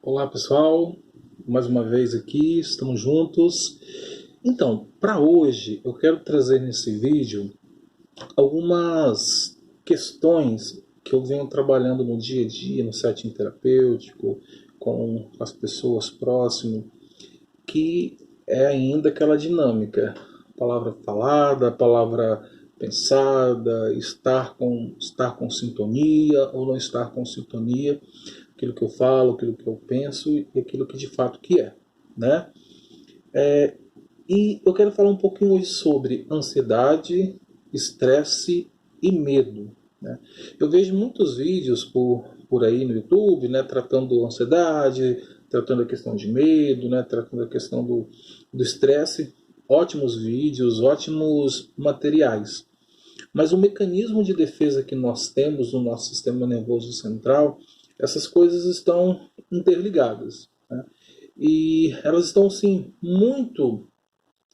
Olá pessoal, mais uma vez aqui, estamos juntos. Então, para hoje eu quero trazer nesse vídeo algumas questões que eu venho trabalhando no dia a dia, no setting terapêutico, com as pessoas próximas, que é ainda aquela dinâmica, palavra falada, palavra pensada, estar com sintonia ou não estar com sintonia, aquilo que eu falo, aquilo que eu penso e aquilo que de fato que é, né? E eu quero falar um pouquinho hoje sobre ansiedade, estresse e medo, né? Eu vejo muitos vídeos por aí no YouTube, né, tratando ansiedade, tratando a questão de medo, né, tratando a questão do estresse. Ótimos vídeos, ótimos materiais. Mas o mecanismo de defesa que nós temos no nosso sistema nervoso central, essas coisas estão interligadas, né? E elas estão, sim, muito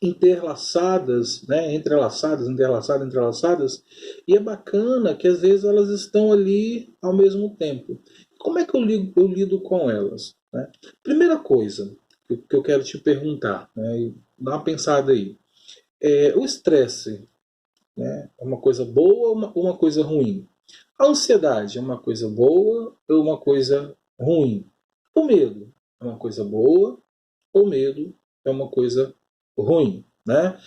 interlaçadas, né? Entrelaçadas, e é bacana que às vezes elas estão ali ao mesmo tempo. Como é que eu lido com elas, né? Primeira coisa que eu quero te perguntar, né? E dá uma pensada aí. O estresse, né, é uma coisa boa ou uma coisa ruim? A ansiedade é uma coisa boa ou uma coisa ruim? O medo é uma coisa boa ou medo é uma coisa ruim, né?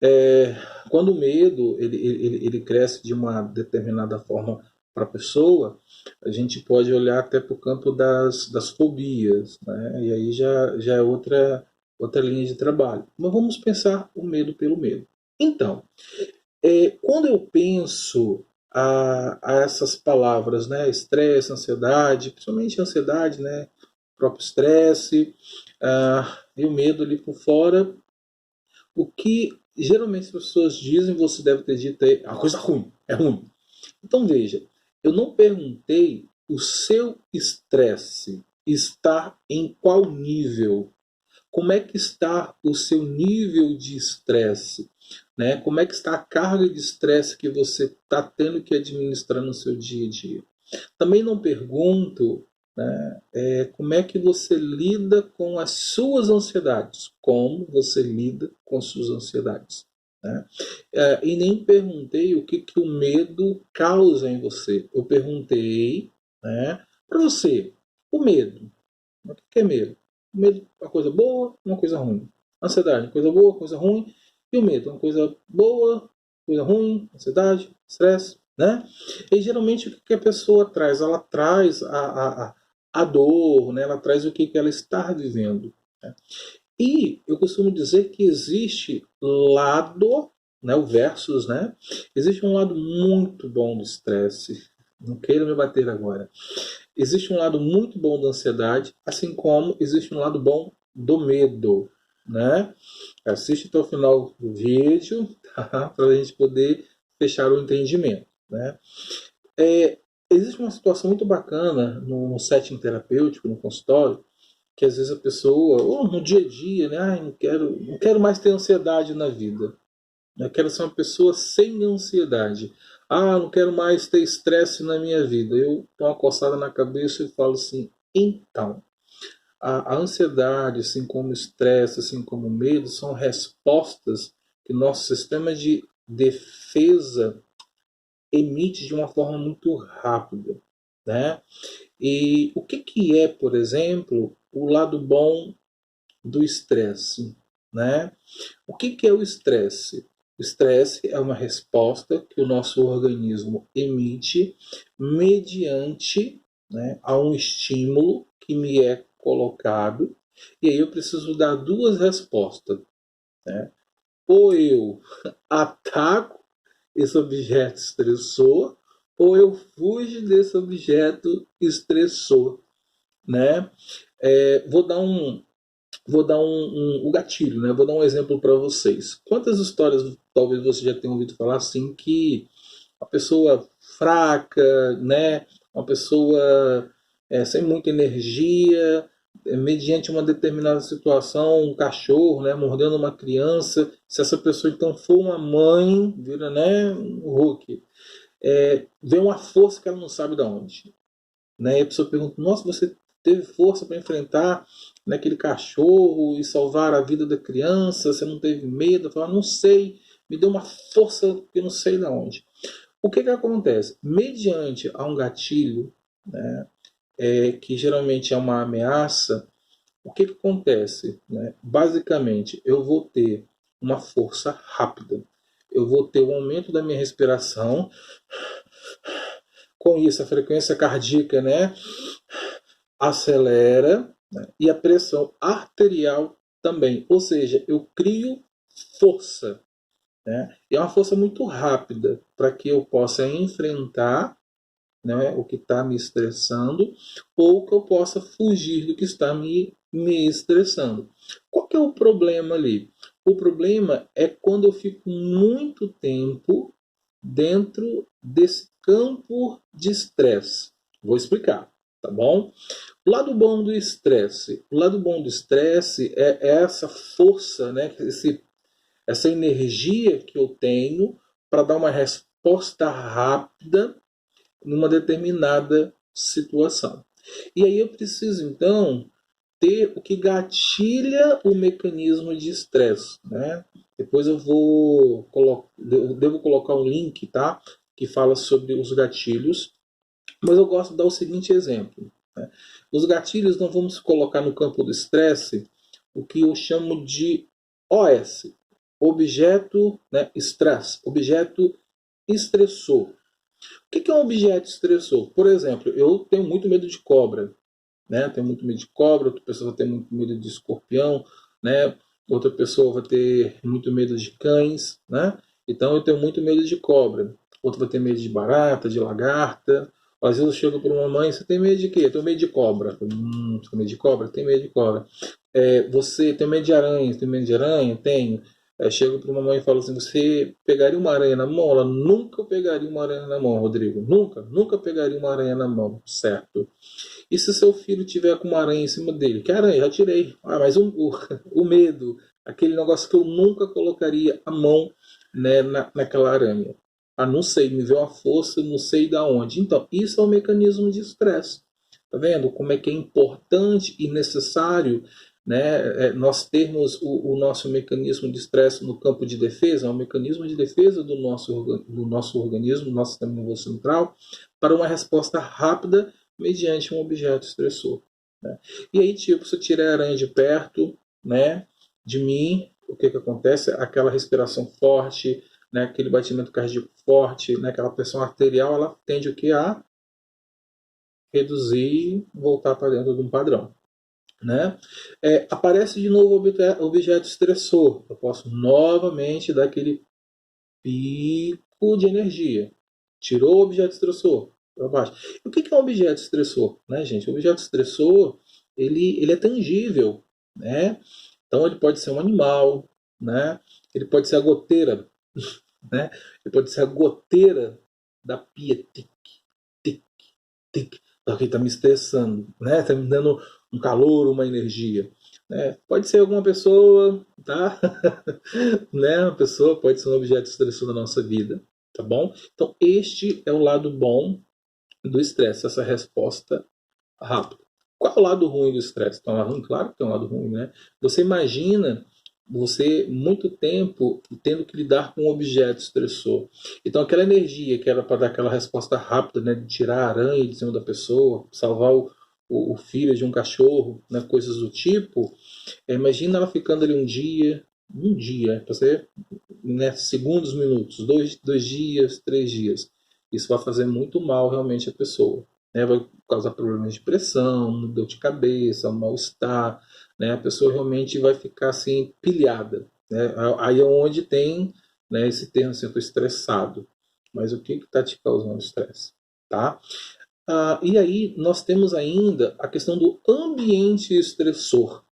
É, quando o medo ele cresce de uma determinada forma para a pessoa, a gente pode olhar até para o campo das fobias, né? E aí já é outra linha de trabalho. Mas vamos pensar o medo pelo medo. Então, quando eu penso a essas palavras, né, estresse, ansiedade, principalmente ansiedade, né, próprio estresse, e o medo ali por fora, o que geralmente as pessoas dizem, você deve ter dito, é uma coisa ruim, é ruim. Então veja, eu não perguntei o seu estresse está em qual nível, como é que está o seu nível de estresse, né? Como é que está a carga de estresse que você está tendo que administrar no seu dia a dia. Também não pergunto, né, como é que você lida com as suas ansiedades, como você lida com as suas ansiedades. Né? E nem perguntei o que o medo causa em você. Eu perguntei, né, para você, o medo. O que é medo? O medo é uma coisa boa, uma coisa ruim. Ansiedade, uma coisa boa, coisa ruim. E o medo, uma coisa boa, coisa ruim, ansiedade, estresse, né? E geralmente o que a pessoa traz? Ela traz a dor, né? Ela traz o que ela está vivendo. Né? E eu costumo dizer que existe lado, né, o versus, né? Existe um lado muito bom do estresse. Não queira me bater agora. Existe um lado muito bom da ansiedade, assim como existe um lado bom do medo, né? Assiste até o final do vídeo, tá? Para a gente poder fechar o entendimento, né? É, existe uma situação muito bacana no setting terapêutico, no consultório, que às vezes a pessoa, ou no dia a dia, né? Ai, não quero mais ter ansiedade na vida. Eu quero ser uma pessoa sem ansiedade. Ah, não quero mais ter estresse na minha vida. Eu dou uma coçada na cabeça e falo assim: então, a ansiedade, assim como o estresse, assim como o medo, são respostas que nosso sistema de defesa emite de uma forma muito rápida, né? E o que é, por exemplo, o lado bom do estresse, né? O que é o estresse? O estresse é uma resposta que o nosso organismo emite mediante, né, a um estímulo que me é colocado, e aí eu preciso dar duas respostas. Né? Ou eu ataco esse objeto estressor, ou eu fujo desse objeto estressor. Né? Vou dar o gatilho, né? Vou dar um exemplo para vocês. Quantas histórias talvez você já tenha ouvido falar assim que uma pessoa fraca, né? Uma pessoa sem muita energia, mediante uma determinada situação, um cachorro, né, mordendo uma criança, se essa pessoa então for uma mãe, vira, né, um Hulk, vê uma força que ela não sabe de onde, né? E a pessoa pergunta: Nossa, você teve força para enfrentar naquele cachorro e salvar a vida da criança? Você não teve medo? Eu falo, não sei, me deu uma força que não sei de onde. O que acontece? Mediante a um gatilho, né, que geralmente é uma ameaça, o que acontece? Né? Basicamente, eu vou ter uma força rápida. Eu vou ter o aumento da minha respiração. Com isso, a frequência cardíaca, né, acelera, né, e a pressão arterial também. Ou seja, eu crio força. Né? E é uma força muito rápida para que eu possa enfrentar, né, o que está me estressando, ou que eu possa fugir do que está me estressando. Qual que é o problema ali? O problema é quando eu fico muito tempo dentro desse campo de estresse. Vou explicar, tá bom? O lado bom do estresse. O lado bom do estresse é essa força, né, essa energia que eu tenho para dar uma resposta rápida numa determinada situação. E aí eu preciso, então, ter o que gatilha o mecanismo de estresse. Né? Depois eu devo colocar um link, tá? Que fala sobre os gatilhos. Mas eu gosto de dar o seguinte exemplo. Né? Os gatilhos não vamos colocar no campo do estresse o que eu chamo de OS, objeto, né, stress, objeto estressor. O que é um objeto estressor? Por exemplo, eu tenho muito medo de cobra. Né? Tenho muito medo de cobra, outra pessoa vai ter muito medo de escorpião, né? Outra pessoa vai ter muito medo de cães. Né? Então eu tenho muito medo de cobra. Outra vai ter medo de barata, de lagarta. Às vezes eu chego para uma mãe, você tem medo de quê? Eu tenho medo de cobra. Você tem medo de cobra? Tem medo de cobra. Você tem medo de aranha? Tem medo de aranha? Tenho. Chego para uma mãe e falo assim, você pegaria uma aranha na mão? Ela nunca pegaria uma aranha na mão, Rodrigo. Nunca, nunca pegaria uma aranha na mão, certo? E se seu filho tiver com uma aranha em cima dele? Que aranha? Já tirei. Mas o medo, aquele negócio que eu nunca colocaria a mão, né, naquela aranha. Não sei, me veio uma força, não sei da onde. Então, isso é um mecanismo de estresse. Tá vendo como é que é importante e necessário, né, nós termos o nosso mecanismo de estresse no campo de defesa, é um mecanismo de defesa do nosso organismo, do nosso sistema nervoso central, para uma resposta rápida mediante um objeto estressor. Né? E aí, tipo, se eu tirar a aranha de perto, né, de mim, o que acontece? Aquela respiração forte, né, aquele batimento cardíaco forte, né, aquela pressão arterial, ela tende o que? A reduzir, voltar para dentro de um padrão. Né? Aparece de novo o objeto estressor. Eu posso novamente dar aquele pico de energia. Tirou o objeto estressor para baixo. E o que é um objeto estressor? Né, gente? O objeto estressor ele é tangível. Né? Então ele pode ser um animal, né? Ele pode ser a goteira. Né? Ele pode ser a goteira da pia. Tic, tic, tic. Porque está me estressando. Né? Está me dando um calor, uma energia. Pode ser alguma pessoa, tá? Né? Uma pessoa pode ser um objeto estressor da nossa vida, tá bom? Então, este é o lado bom do estresse, essa resposta rápida. Qual é o lado ruim do estresse? Tem um lado ruim? Claro que tem um lado ruim, né? Você imagina você muito tempo tendo que lidar com um objeto estressor. Então, aquela energia que era para dar aquela resposta rápida, né, de tirar a aranha de cima da pessoa, salvar o filho de um cachorro, né, coisas do tipo, imagina ela ficando ali um dia, você, né, segundos, minutos, dois dias, 3 dias. Isso vai fazer muito mal realmente à pessoa. Né? Vai causar problemas de pressão, dor de cabeça, mal-estar. Né? A pessoa realmente vai ficar assim, pilhada. Né? Aí é onde tem, né, esse termo assim, eu estou estressado. Mas o que está te causando estresse? Tá? E aí nós temos ainda a questão do ambiente estressor.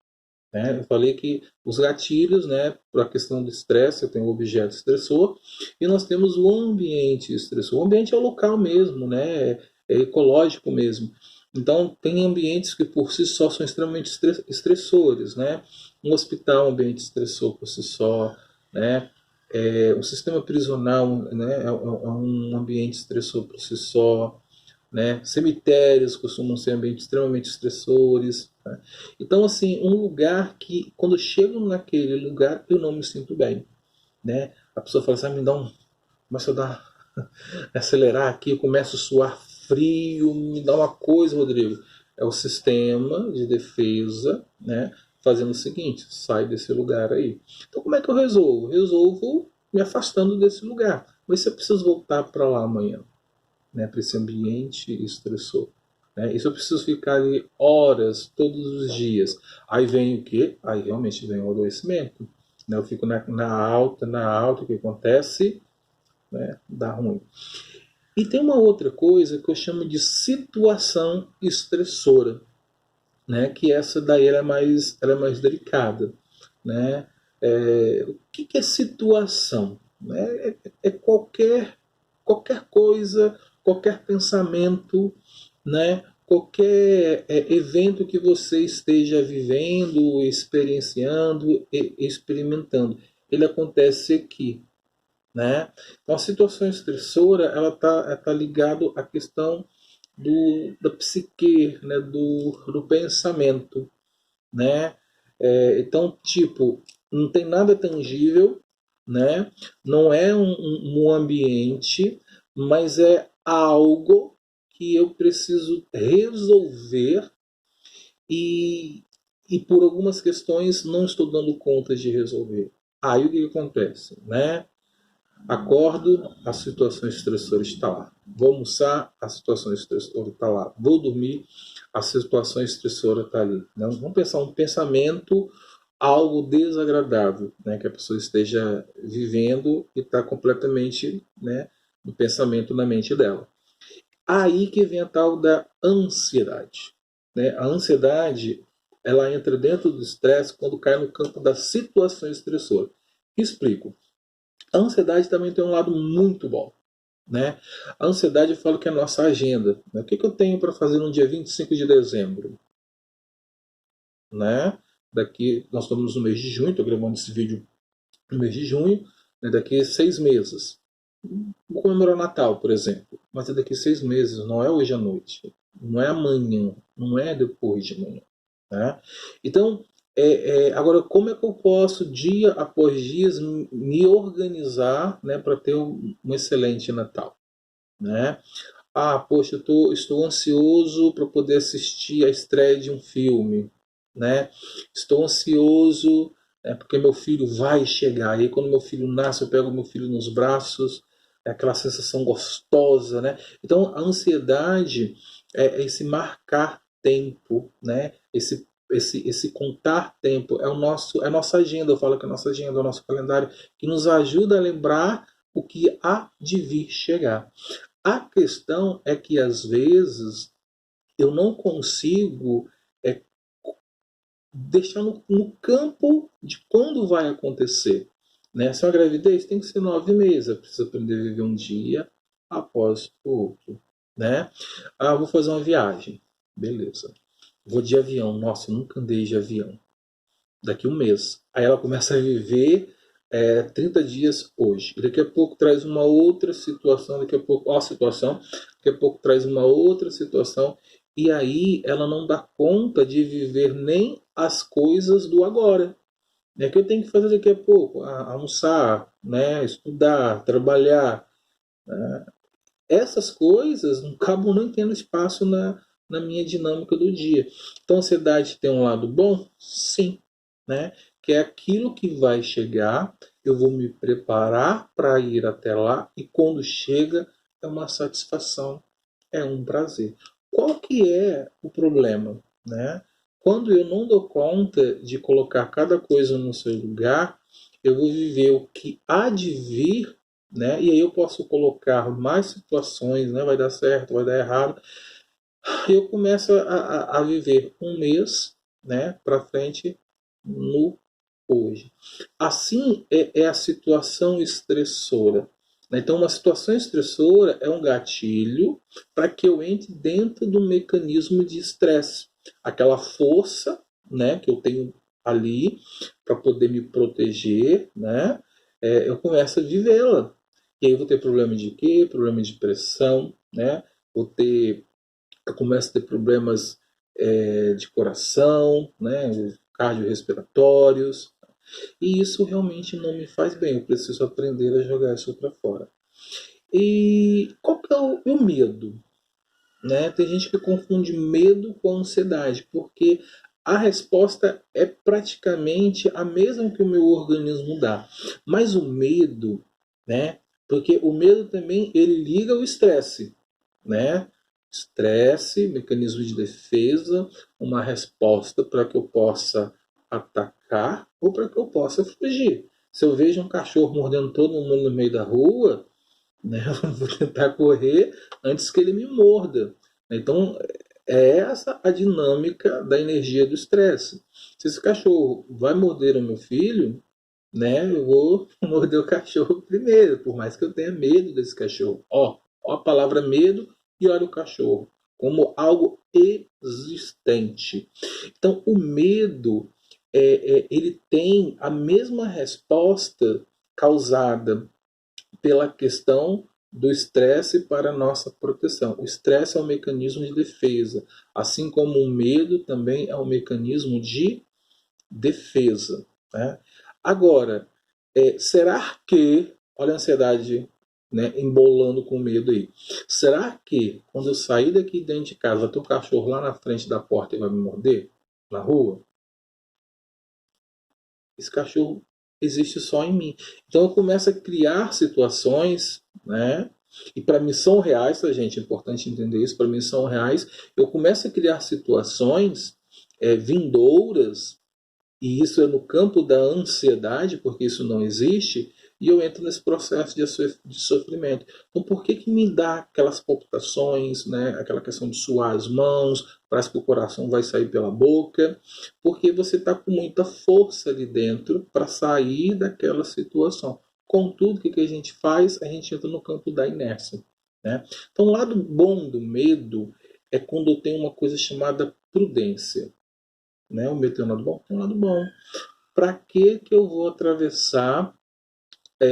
Né? Eu falei que os gatilhos, né, para a questão do estresse, eu tenho o objeto estressor, e nós temos o ambiente estressor. O ambiente é o local mesmo, né, é ecológico mesmo. Então, tem ambientes que por si só são extremamente estressores. Né? Um hospital é um ambiente estressor por si só. Né? O sistema prisional, né, é um ambiente estressor por si só. né? Cemitérios costumam ser ambientes extremamente estressores. Né? Então, assim, um lugar que, quando eu chego naquele lugar, eu não me sinto bem. Né? A pessoa fala assim, me dá um... Começa a dar... acelerar aqui, eu começo a suar frio, me dá uma coisa, Rodrigo. É o sistema de defesa, né? Fazendo o seguinte, sai desse lugar aí. Então, como é que eu resolvo? Resolvo me afastando desse lugar. Mas se eu preciso voltar para lá amanhã, né, para esse ambiente estressor. Né? E se eu preciso ficar ali horas, todos os dias, aí vem o quê? Aí realmente vem o adoecimento. Né? Eu fico na alta, o que acontece? Né? Dá ruim. E tem uma outra coisa que eu chamo de situação estressora, né? Que essa daí ela é mais delicada. Né? O que é situação? Né? É qualquer coisa, qualquer pensamento, né? Qualquer evento que você esteja vivendo, experienciando, experimentando, ele acontece aqui, né? Então, a situação estressora ela tá ligado à questão da psique, né? Do pensamento, né? Então, tipo, não tem nada tangível, né? Não é um ambiente, mas é algo que eu preciso resolver e, e por algumas questões não estou dando conta de resolver. Aí o que acontece, né? Acordo, a situação estressora está lá. Vou almoçar, a situação estressora está lá. Vou dormir, a situação estressora está ali. Não, vamos pensar um pensamento, algo desagradável, né, que a pessoa esteja vivendo e está completamente, né, no pensamento na mente dela. Aí que vem a tal da ansiedade. Né? A ansiedade ela entra dentro do estresse quando cai no campo da situação estressora. Explico. A ansiedade também tem um lado muito bom. Né? A ansiedade eu falo que é a nossa agenda. Né? O que eu tenho para fazer no dia 25 de dezembro? Né? Daqui, nós estamos no mês de junho, estou gravando esse vídeo no mês de junho, né? Daqui a 6 meses. Vou comemorar o Natal, por exemplo. Mas é daqui a 6 meses, não é hoje à noite. Não é amanhã, não é depois de amanhã. Né? Então, agora, como é que eu posso, dia após dia, me organizar, né, para ter um excelente Natal? Né? Ah, poxa, estou ansioso para poder assistir a estreia de um filme. Né? Estou ansioso porque meu filho vai chegar. E aí, quando meu filho nasce, eu pego meu filho nos braços, é aquela sensação gostosa. Né? Então, a ansiedade é esse marcar tempo, né? Esse contar tempo é a nossa agenda. Eu falo que é a nossa agenda, é o nosso calendário, que nos ajuda a lembrar o que há de vir chegar. A questão é que às vezes eu não consigo é, deixar no campo de quando vai acontecer. Né? Se é uma gravidez, tem que ser 9 meses. Eu preciso aprender a viver um dia após o outro. Né? Ah, vou fazer uma viagem. Beleza. Vou de avião. Nossa, eu nunca andei de avião. Daqui 1 mês. Aí ela começa a viver 30 dias hoje. E daqui a pouco traz uma outra situação, daqui a pouco, ó, a situação, daqui a pouco traz uma outra situação. E aí ela não dá conta de viver nem as coisas do agora. É que eu tenho que fazer daqui a pouco, almoçar, né, estudar, trabalhar. Né? Essas coisas acabam não tendo espaço na minha dinâmica do dia. Então, a ansiedade tem um lado bom? Sim. Né? Que é aquilo que vai chegar, eu vou me preparar para ir até lá e quando chega é uma satisfação, é um prazer. Qual que é o problema? Né? Quando eu não dou conta de colocar cada coisa no seu lugar, eu vou viver o que há de vir, né? E aí eu posso colocar mais situações, né? Vai dar certo, vai dar errado. E eu começo a viver 1 mês, né? Para frente no hoje. Assim é a situação estressora. Né? Então, uma situação estressora é um gatilho para que eu entre dentro do mecanismo de estresse. Aquela força, né, que eu tenho ali para poder me proteger, né, eu começo a vivê-la. E aí eu vou ter problema de quê? Problema de pressão, né? eu começo a ter problemas de coração, né, cardiorrespiratórios, e isso realmente não me faz bem. Eu preciso aprender a jogar isso para fora. E qual que é o medo? Né? Tem gente que confunde medo com ansiedade, porque a resposta é praticamente a mesma que o meu organismo dá. Mas o medo, né? Porque o medo também ele liga ao estresse, né? Estresse, mecanismo de defesa, uma resposta para que eu possa atacar ou para que eu possa fugir. Se eu vejo um cachorro mordendo todo mundo no meio da rua, né? Eu vou tentar correr antes que ele me morda. Então, é essa a dinâmica da energia do estresse. Se esse cachorro vai morder o meu filho, né, eu vou morder o cachorro primeiro, por mais que eu tenha medo desse cachorro. Ó a palavra medo e olha o cachorro como algo existente. Então, o medo ele tem a mesma resposta causada pela questão do estresse para a nossa proteção. O estresse é um mecanismo de defesa, assim como o medo também é um mecanismo de defesa. Né? Agora, será que, olha a ansiedade, né, embolando com medo aí, será que quando eu sair daqui dentro de casa vai ter um cachorro lá na frente da porta e vai me morder na rua? Esse cachorro existe só em mim. Então eu começo a criar situações, né? E para mim são reais, tá, gente? É importante entender isso. Para mim são reais. Eu começo a criar situações vindouras, e isso é no campo da ansiedade, porque isso não existe, e eu entro nesse processo de sofrimento. Então, por que, que me dá aquelas palpitações, né? Aquela questão de suar as mãos, parece que o coração vai sair pela boca? Porque você está com muita força ali dentro para sair daquela situação. Contudo, o que, que a gente faz? A gente entra no campo da inércia. Né? Então, o lado bom do medo é quando eu tenho uma coisa chamada prudência. Né? O medo tem um lado bom? Tem um lado bom. Para que eu vou atravessar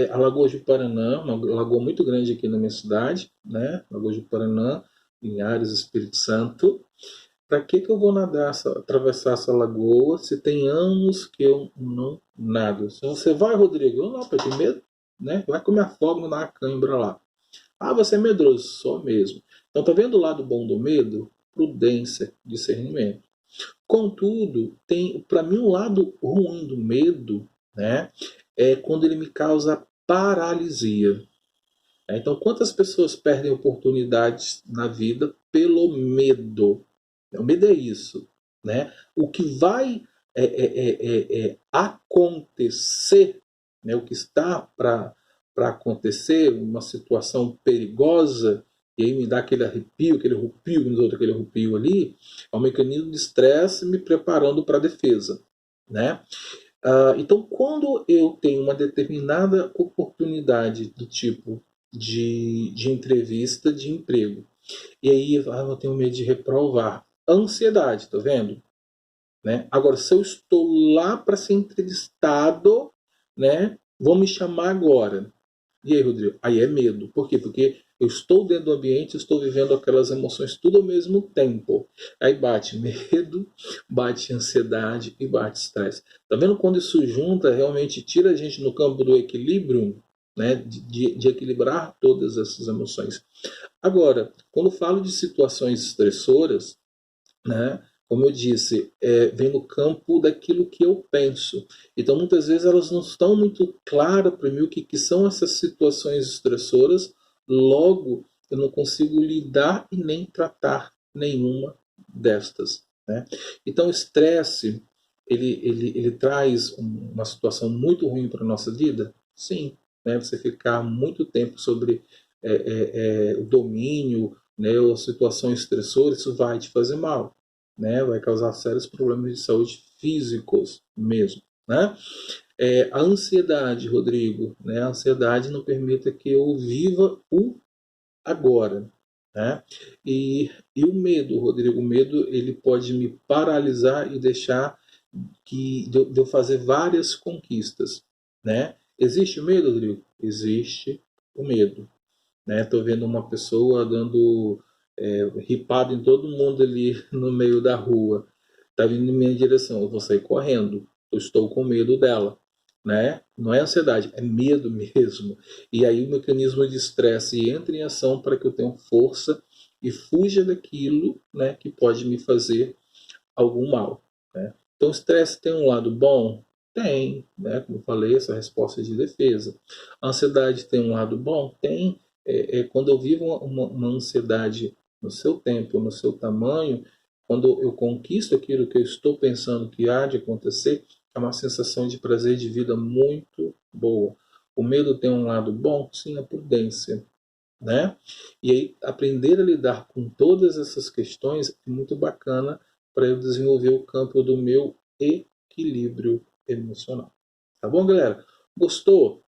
a Lagoa de Paranã, uma lagoa muito grande aqui na minha cidade, né? Lagoa de Paranã, Linhares, Espírito Santo. Para que eu vou nadar, atravessar essa lagoa se tem anos que eu não nado? Se você vai, Rodrigo, eu não, ter medo, né? Vai que eu me afogo na cãibra lá. Ah, você é medroso, só mesmo. Então, tá vendo o lado bom do medo? Prudência, discernimento. Contudo, tem para mim um lado ruim do medo, né? É quando ele me causa paralisia. Então, quantas pessoas perdem oportunidades na vida pelo medo? O medo é isso, né? O que vai acontecer, né? O que está para acontecer, uma situação perigosa, e aí me dá aquele arrepio, aquele arrepio ali, é um mecanismo de estresse me preparando para a defesa, né? Então, quando eu tenho uma determinada oportunidade do tipo de entrevista de emprego, e aí eu tenho medo de reprovar. Ansiedade, tá vendo? Né? Agora, se eu estou lá para ser entrevistado, né? Vão me chamar agora. E aí, Rodrigo? Aí é medo. Por quê? Porque eu estou dentro do ambiente, estou vivendo aquelas emoções tudo ao mesmo tempo. Aí bate medo, bate ansiedade e bate estresse. Tá vendo quando isso junta, realmente tira a gente no campo do equilíbrio, né? De equilibrar todas essas emoções. Agora, quando falo de situações estressoras, né? Como eu disse, vem no campo daquilo que eu penso. Então, muitas vezes, elas não estão muito claras para mim o que são essas situações estressoras, logo, eu não consigo lidar e nem tratar nenhuma destas. Né? Então, o estresse, ele traz uma situação muito ruim para a nossa vida? Sim. Né? Você ficar muito tempo sobre o domínio, né, ou situações estressoras, isso vai te fazer mal, né, vai causar sérios problemas de saúde físicos mesmo, né? A ansiedade, Rodrigo, né, a ansiedade não permite que eu viva o agora, né? E o medo, Rodrigo, o medo ele pode me paralisar e deixar de eu fazer várias conquistas, né? Existe o medo, Rodrigo? Existe o medo. Né? Estou vendo uma pessoa dando ripado em todo mundo ali no meio da rua, está vindo em minha direção, eu vou sair correndo, eu estou com medo dela, né? Não é ansiedade, é medo mesmo. E aí o mecanismo de estresse entra em ação para que eu tenha força e fuja daquilo, né, que pode me fazer algum mal, né? Então o estresse tem um lado bom? Tem, né? Como eu falei, essa resposta de defesa. A ansiedade tem um lado bom? Tem. Quando eu vivo uma ansiedade no seu tempo, no seu tamanho, quando eu conquisto aquilo que eu estou pensando que há de acontecer, é uma sensação de prazer de vida muito boa. O medo tem um lado bom? Sim, a prudência, né? E aí aprender a lidar com todas essas questões é muito bacana para eu desenvolver o campo do meu equilíbrio emocional. Tá bom, galera? Gostou?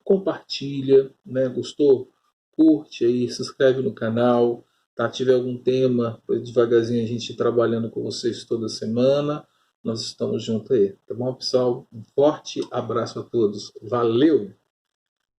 Compartilha, né? Gostou? Curte aí, se inscreve no canal, tá? Tiver algum tema, devagarzinho a gente trabalhando com vocês toda semana. Nós estamos juntos aí, tá bom, pessoal? Um forte abraço a todos. Valeu!